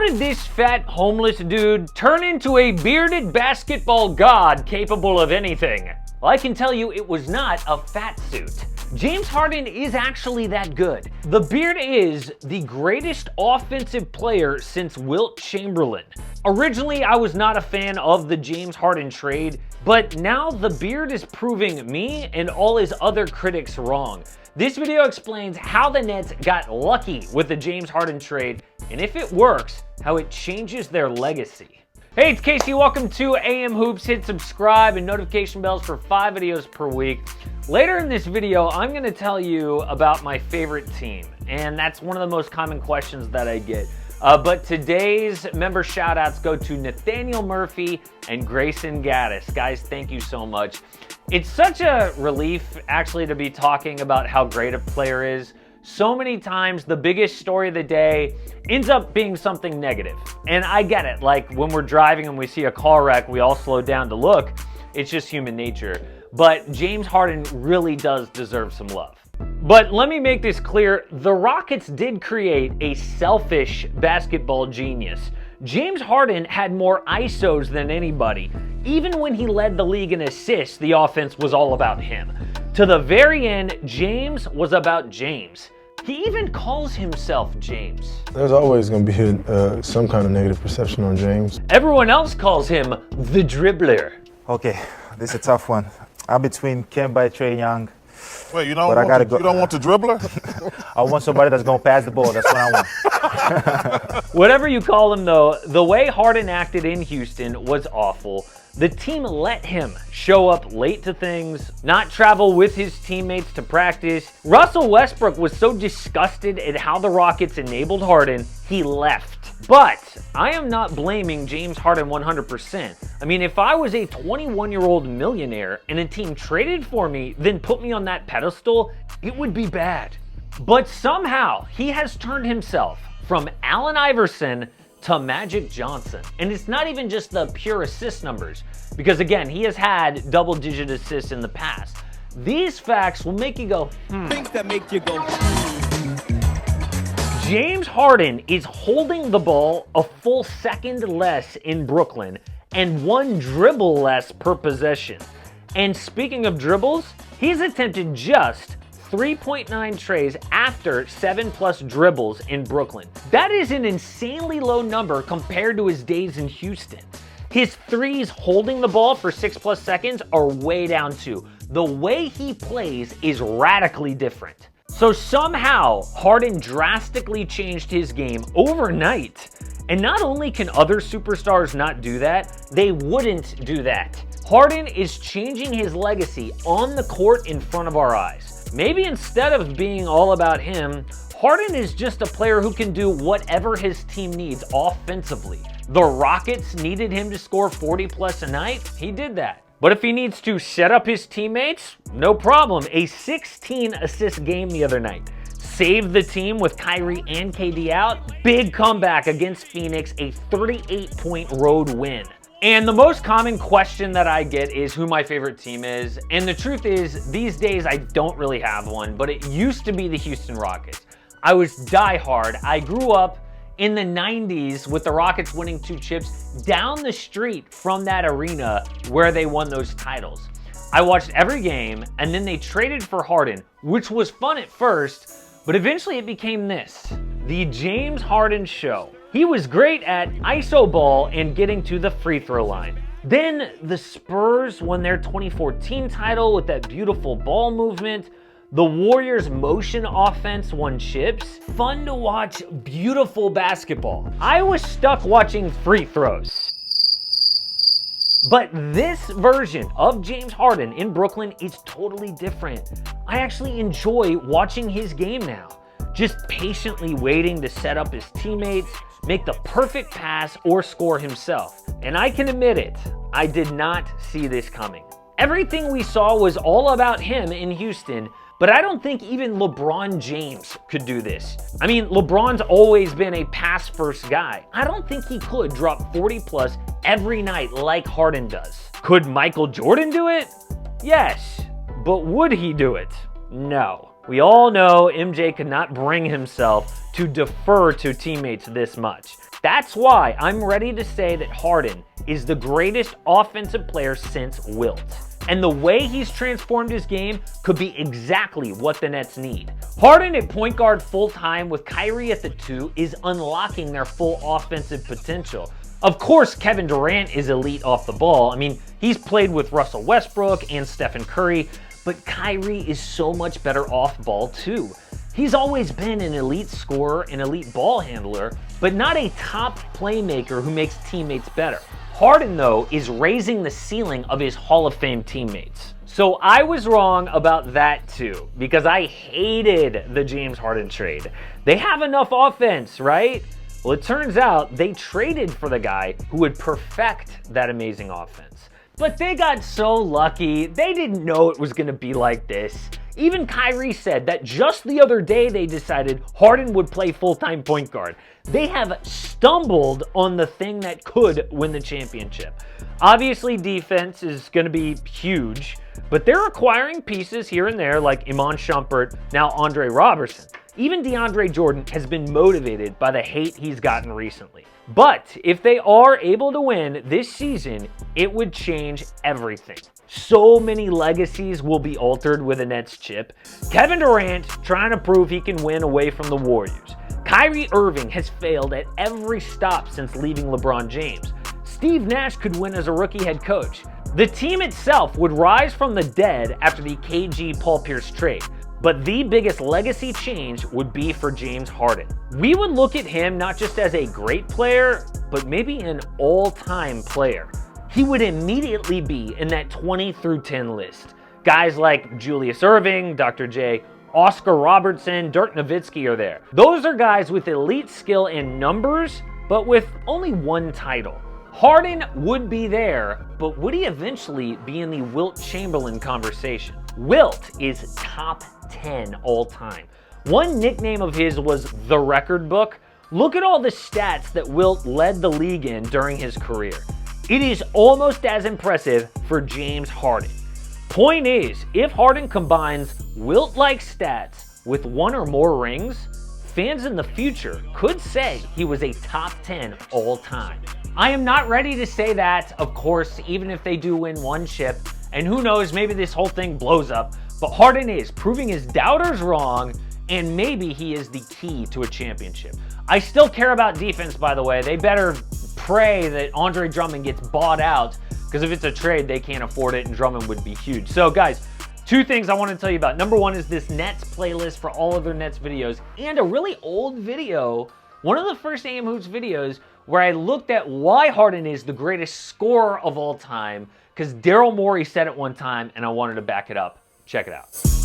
How did this fat homeless dude turn into a bearded basketball god capable of anything? Well, I can tell you it was not a fat suit. James Harden is actually that good. The beard is the greatest offensive player since Wilt Chamberlain. Originally, I was not a fan of the James Harden trade, but now the beard is proving me and all his other critics wrong. This video explains how the Nets got lucky with the James Harden trade, and if it works, how it changes their legacy. Hey, it's Casey. Welcome to AM Hoops. Hit subscribe and notification bells for 5 videos per week. Later in this video, I'm going to tell you about my favorite team, and that's one of the most common questions that I get. But today's member shout-outs go to Nathaniel Murphy and Grayson Gaddis. Guys, thank you so much. It's such a relief, actually, to be talking about how great a player is. So many times, the biggest story of the day ends up being something negative. And I get it. Like, when we're driving and we see a car wreck, we all slow down to look. It's just human nature. But James Harden really does deserve some love. But let me make this clear. The Rockets did create a selfish basketball genius. James Harden had more ISOs than anybody. Even when he led the league in assists, the offense was all about him. To the very end, James was about James. He even calls himself James. There's always going to be some kind of negative perception on James. Everyone else calls him the dribbler. Okay, this is a tough one. I'm between Kemba and Trae Young. Wait, you don't want the dribbler? I want somebody that's going to pass the ball. That's what I want. Whatever you call him, though, the way Harden acted in Houston was awful. The team let him show up late to things, not travel with his teammates to practice. Russell Westbrook was so disgusted at how the Rockets enabled Harden, he left. But I am not blaming James Harden 100%. I mean, if I was a 21-year-old millionaire and a team traded for me, then put me on that pedestal, it would be bad. But somehow, he has turned himself from Allen Iverson to Magic Johnson. And it's not even just the pure assist numbers, because again, he has had double-digit assists in the past. These facts will make you go, Things that make you go, James Harden is holding the ball a full second less in Brooklyn and 1 dribble less per possession. And speaking of dribbles, he's attempted just 3.9 trays after 7+ dribbles in Brooklyn. That is an insanely low number compared to his days in Houston. His threes holding the ball for 6+ seconds are way down too. The way he plays is radically different. So somehow, Harden drastically changed his game overnight. And not only can other superstars not do that, they wouldn't do that. Harden is changing his legacy on the court in front of our eyes. Maybe instead of being all about him, Harden is just a player who can do whatever his team needs offensively. The Rockets needed him to score 40+ a night. He did that. But if he needs to set up his teammates, no problem. A 16-assist game the other night. Saved the team with Kyrie and KD out. Big comeback against Phoenix, a 38-point road win. And the most common question that I get is who my favorite team is. And the truth is, these days I don't really have one, but it used to be the Houston Rockets. I was diehard. I grew up in the 90s with the Rockets winning 2 chips down the street from that arena where they won those titles. I watched every game, and then they traded for Harden, which was fun at first, but eventually it became this, the James Harden Show. He was great at iso ball and getting to the free throw line. Then the Spurs won their 2014 title with that beautiful ball movement. The Warriors' motion offense won chips. Fun to watch, beautiful basketball. I was stuck watching free throws. But this version of James Harden in Brooklyn is totally different. I actually enjoy watching his game now. Just patiently waiting to set up his teammates, make the perfect pass, or score himself. And I can admit it, I did not see this coming. Everything we saw was all about him in Houston, but I don't think even LeBron James could do this. I mean, LeBron's always been a pass-first guy. I don't think he could drop 40+ every night like Harden does. Could Michael Jordan do it? Yes. But would he do it? No. We all know MJ could not bring himself to defer to teammates this much. That's why I'm ready to say that Harden is the greatest offensive player since Wilt. And the way he's transformed his game could be exactly what the Nets need. Harden at point guard full-time with Kyrie at the 2 is unlocking their full offensive potential. Of course, Kevin Durant is elite off the ball. I mean, he's played with Russell Westbrook and Stephen Curry, but Kyrie is so much better off ball too. He's always been an elite scorer, an elite ball handler, but not a top playmaker who makes teammates better. Harden, though, is raising the ceiling of his Hall of Fame teammates. So I was wrong about that too, because I hated the James Harden trade. They have enough offense, right? Well, it turns out they traded for the guy who would perfect that amazing offense. But they got so lucky, they didn't know it was gonna be like this. Even Kyrie said that just the other day they decided Harden would play full-time point guard. They have stumbled on the thing that could win the championship. Obviously, defense is going to be huge, but they're acquiring pieces here and there like Iman Shumpert, now Andre Robertson. Even DeAndre Jordan has been motivated by the hate he's gotten recently. But if they are able to win this season, it would change everything. So many legacies will be altered with a Nets chip. Kevin Durant trying to prove he can win away from the Warriors. Kyrie Irving has failed at every stop since leaving LeBron James. Steve Nash could win as a rookie head coach. The team itself would rise from the dead after the KG Paul Pierce trade. But the biggest legacy change would be for James Harden. We would look at him not just as a great player, but maybe an all-time player. He would immediately be in that 20 through 10 list. Guys like Julius Erving, Dr. J, Oscar Robertson, Dirk Nowitzki are there. Those are guys with elite skill and numbers, but with only one title. Harden would be there, but would he eventually be in the Wilt Chamberlain conversation? Wilt is top 10 all time. One nickname of his was the record book. Look at all the stats that Wilt led the league in during his career. It is almost as impressive for James Harden. Point is, if Harden combines Wilt-like stats with one or more rings, fans in the future could say he was a top 10 all time. I am not ready to say that, of course, even if they do win one chip, and who knows, maybe this whole thing blows up, but Harden is proving his doubters wrong, and maybe he is the key to a championship. I still care about defense, by the way. They better pray that Andre Drummond gets bought out, because if it's a trade, they can't afford it, and Drummond would be huge. So, guys, two things I want to tell you about. Number one is this Nets playlist for all of their Nets videos, and a really old video, one of the first AM Hoops videos, where I looked at why Harden is the greatest scorer of all time, because Daryl Morey said it one time, and I wanted to back it up. Check it out.